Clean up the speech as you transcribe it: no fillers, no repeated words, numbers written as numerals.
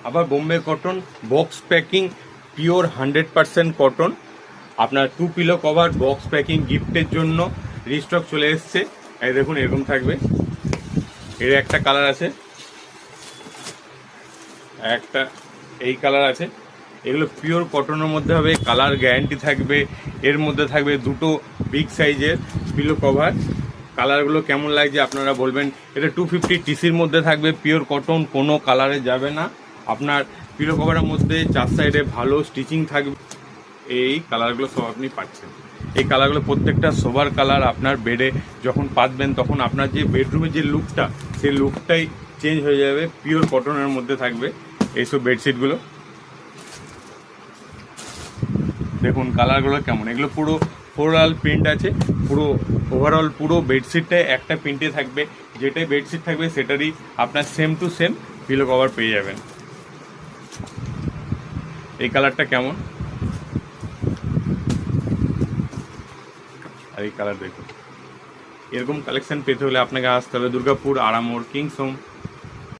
আবার Bombay cotton box packing pure 100% cotton. আপনার 2 pillow cover box packing গিফটের জন্য রিস্টক চলে এসছে। এই দেখুন এরকম থাকবে, এর একটা কালার আছে, একটা এই কালার আছে। এগুলো পিওর কটনের মধ্যে হবে, কালার গ্যারান্টি থাকবে। এর মধ্যে থাকবে দুটো বিগ সাইজের পিলো কভার। কালারগুলো কেমন লাগছে আপনারা বলবেন। এটা 250 টিসির মধ্যে থাকবে, পিওর কটন, কোনো কালারে যাবে না। আপনার পিলো কভারের মধ্যে 4 সাইডে ভালো স্টিচিং থাকবে। এই কালারগুলো সব আপনি পাচ্ছেন। এই কালারগুলো প্রত্যেকটা সোবার কালার। আপনার বেডে যখন পাতবেন তখন আপনার যে বেডরুমের যে লুকটা, সেই লুকটাই চেঞ্জ হয়ে যাবে। পিওর কটনের মধ্যে থাকবে এইসব বেডশিটগুলো। দেখুন কালারগুলো কেমন, এগুলো পুরো ফ্লোরাল প্রিন্ট আছে। পুরো ওভারঅল পুরো বেডশিটটাই একটা প্রিন্টে থাকবে। যেটাই বেডশিট থাকবে সেটারই আপনার same to same pillow cover পেয়ে যাবেন। এই কালারটা কেমন, আর এই কালার দেখুন। এরকম কালেকশন পেতে হলে আপনাকে আসতে হবে দুর্গাপুর আরামোর কিংস হোম।